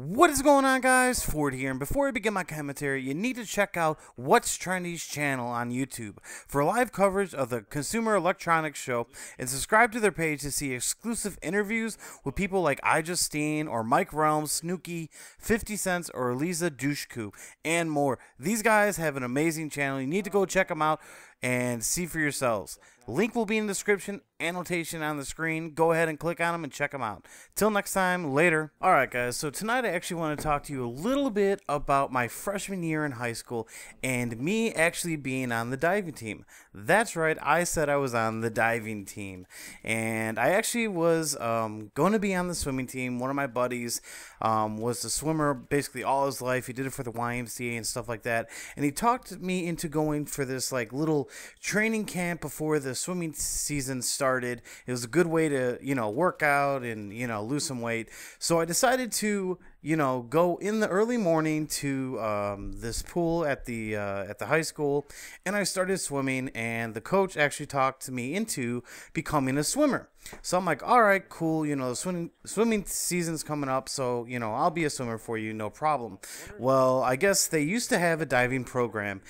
What is going on, guys? Ford here, and before I begin my commentary, you need to check out WhatsTrending's channel on YouTube for live coverage of the Consumer Electronics Show, and subscribe to their page to see exclusive interviews with people like iJustine or Mike Realms, Snooki, 50 Cents, or Lisa Dushku, and more. These guys have an amazing channel. You need to go check them out and see for yourselves. Link will be in the description, annotation on the screen. Go ahead and click on them and check them out. Till next time, later. Alright guys, so tonight I actually want to talk to you a little bit about my freshman year in high school and me actually being on the diving team. That's right, I said I was on the diving team. And I actually was going to be on the swimming team. One of my buddies was a swimmer basically all his life. He did it for the YMCA and stuff like that. And he talked me into going for this like little training camp before the swimming season started. It was a good way to, work out and, lose some weight. So I decided to, go in the early morning to this pool at the high school, and I started swimming, and the coach actually talked me into becoming a swimmer. So I'm like, all right, cool, the swimming season's coming up, so, I'll be a swimmer for you, no problem. Well, I guess they used to have a diving program,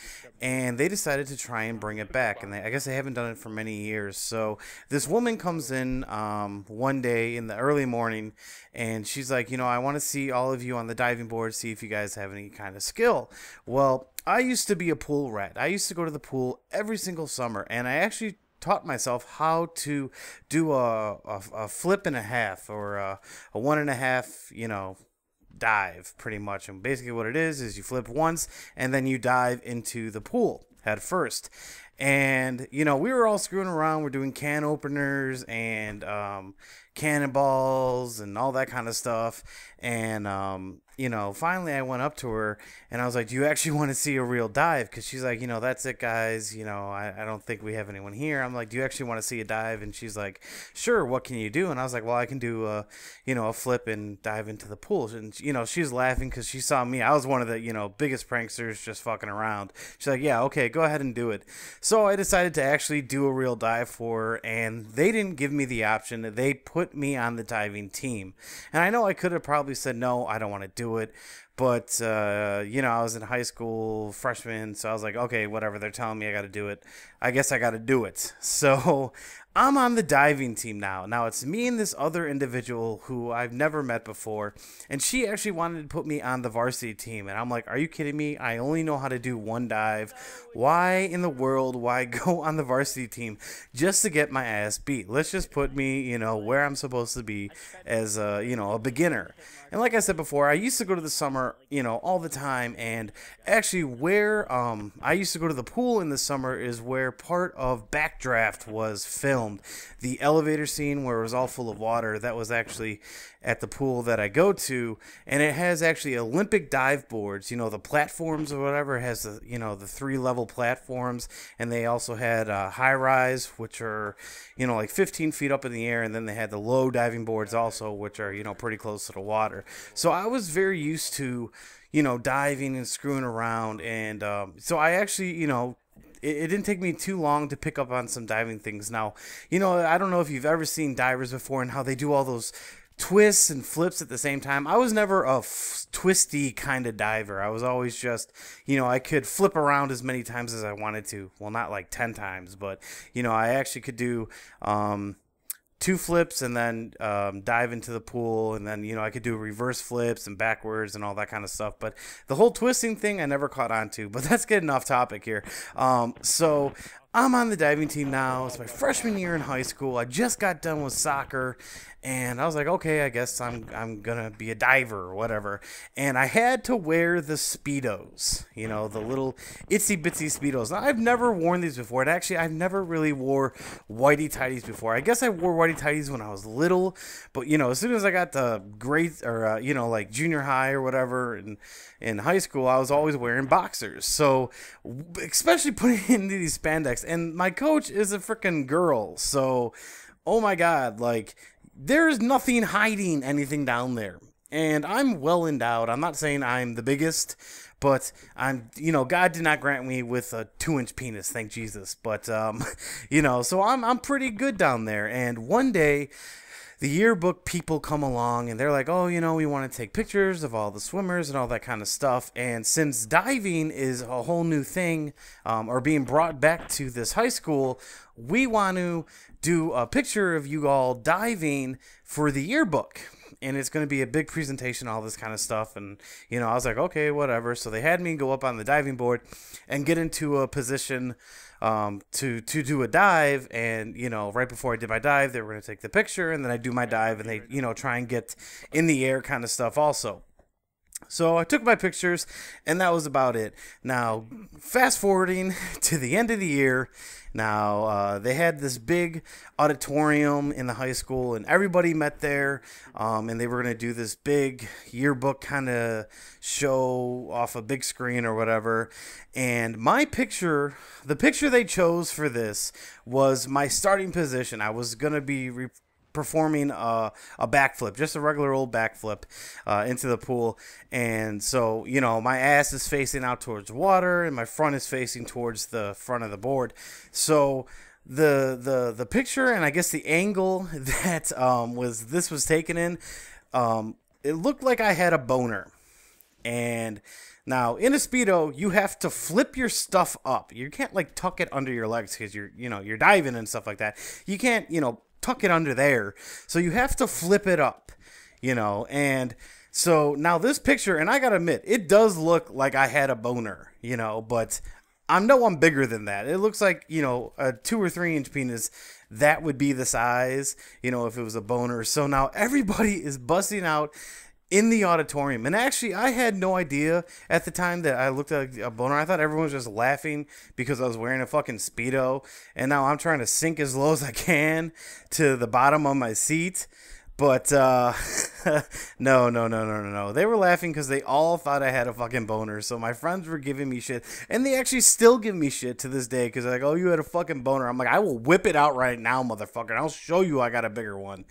and they decided to try and bring it back, and I guess they haven't done it for many years. So this woman comes in one day in the early morning, and she's like, I want to see all of you on the diving board, see if you guys have any kind of skill. Well, I used to be a pool rat. I used to go to the pool every single summer, and I actually taught myself how to do a flip and a half, or a 1.5, dive, pretty much. And basically what it is you flip once and then you dive into the pool head first. And we were all screwing around. We're doing can openers and cannonballs and all that kind of stuff. And finally I went up to her and I was like, do you actually want to see a real dive? Because she's like, that's it, guys. I don't think we have anyone here. I'm like, do you actually want to see a dive? And she's like, sure, what can you do? And I was like, well, I can do a flip and dive into the pool. And she's laughing because she saw me. I was one of the biggest pranksters just fucking around. She's like, yeah, okay, go ahead and do it. So I decided to actually do a real dive for her, and they didn't give me the option. They put me on the diving team. And I know I could have probably said, no, I don't want to do it. But, I was in high school, freshman, so I was like, okay, whatever, they're telling me I got to do it. I guess I got to do it. So I'm on the diving team now. Now it's me and this other individual who I've never met before, and she actually wanted to put me on the varsity team. And I'm like, are you kidding me? I only know how to do one dive. Why in the world, why go on the varsity team just to get my ass beat? Let's just put me, where I'm supposed to be as a beginner. And like I said before, I used to go to the summer, all the time. And actually where I used to go to the pool in the summer is where part of Backdraft was filmed. The elevator scene where it was all full of water, that was actually at the pool that I go to. And it has actually Olympic dive boards, the platforms or whatever. It has the 3-level platforms. And they also had high rise, which are, like 15 feet up in the air. And then they had the low diving boards also, which are, pretty close to the water. So I was very used to, diving and screwing around. And so I actually, it didn't take me too long to pick up on some diving things. Now, I don't know if you've ever seen divers before and how they do all those twists and flips at the same time. I was never a twisty kind of diver. I was always just, I could flip around as many times as I wanted to. Well, not like 10 times, but, I actually could do 2 flips and then dive into the pool, and then I could do reverse flips and backwards and all that kind of stuff. But the whole twisting thing I never caught on to. But that's getting off topic here. So I'm on the diving team now. It's my freshman year in high school. I just got done with soccer, and I was like, okay, I guess I'm gonna be a diver or whatever. And I had to wear the Speedos, the little itsy bitsy Speedos. Now, I've never worn these before, and actually I've never really wore whitey tighties before. I guess I wore whitey tighties when I was little, but as soon as I got to grade or like junior high or whatever in high school, I was always wearing boxers. So especially putting in these spandex, and my coach is a freaking girl, so oh my god, like, there's nothing hiding anything down there. And I'm well endowed. I'm not saying I'm the biggest, but God did not grant me with a 2-inch penis, thank Jesus. But, so I'm pretty good down there. And one day the yearbook people come along and they're like, oh, you know, we want to take pictures of all the swimmers and all that kind of stuff. And since diving is a whole new thing, or being brought back to this high school, we want to do a picture of you all diving for the yearbook. And it's going to be a big presentation, all this kind of stuff. And, you know, I was like, okay, whatever. So they had me go up on the diving board and get into a position to do a dive. And, you know, right before I did my dive, they were going to take the picture. And then I do my dive and they, you know, try and get in the air kind of stuff also. So I took my pictures, and that was about it. Now, fast forwarding to the end of the year, now they had this big auditorium in the high school, and everybody met there, and they were going to do this big yearbook kind of show off a big screen or whatever. And my picture, the picture they chose for this was my starting position. I was going to be performing a backflip, just a regular old backflip into the pool. And so, you know, my ass is facing out towards water and my front is facing towards the front of the board. So the picture, and I guess the angle that was taken in, it looked like I had a boner. And now in a Speedo, you have to flip your stuff up. You can't like tuck it under your legs because you're diving and stuff like that. You can't, you know, tuck it under there. So you have to flip it up, you know. And so now this picture, and I gotta admit, it does look like I had a boner, you know, but I'm bigger than that. It looks like, you know, a 2 or 3 inch penis, that would be the size, you know, if it was a boner. So now everybody is busting out in the auditorium. And actually, I had no idea at the time that I looked at a boner. I thought everyone was just laughing because I was wearing a fucking Speedo. And now I'm trying to sink as low as I can to the bottom of my seat. But, no. They were laughing because they all thought I had a fucking boner. So my friends were giving me shit. And they actually still give me shit to this day because they're like, oh, you had a fucking boner. I'm like, I will whip it out right now, motherfucker. I'll show you I got a bigger one.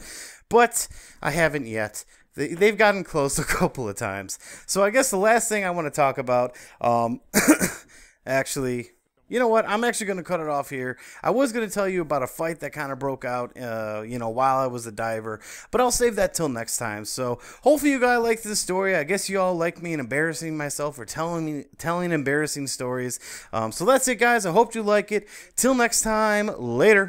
But I haven't yet. They've gotten close a couple of times. So I guess the last thing I want to talk about, actually, you know what? I'm actually going to cut it off here. I was going to tell you about a fight that kind of broke out, you know, while I was a diver, but I'll save that till next time. So hopefully you guys liked this story. I guess you all like me and embarrassing myself or telling embarrassing stories. So that's it, guys. I hope you like it. Till next time, later.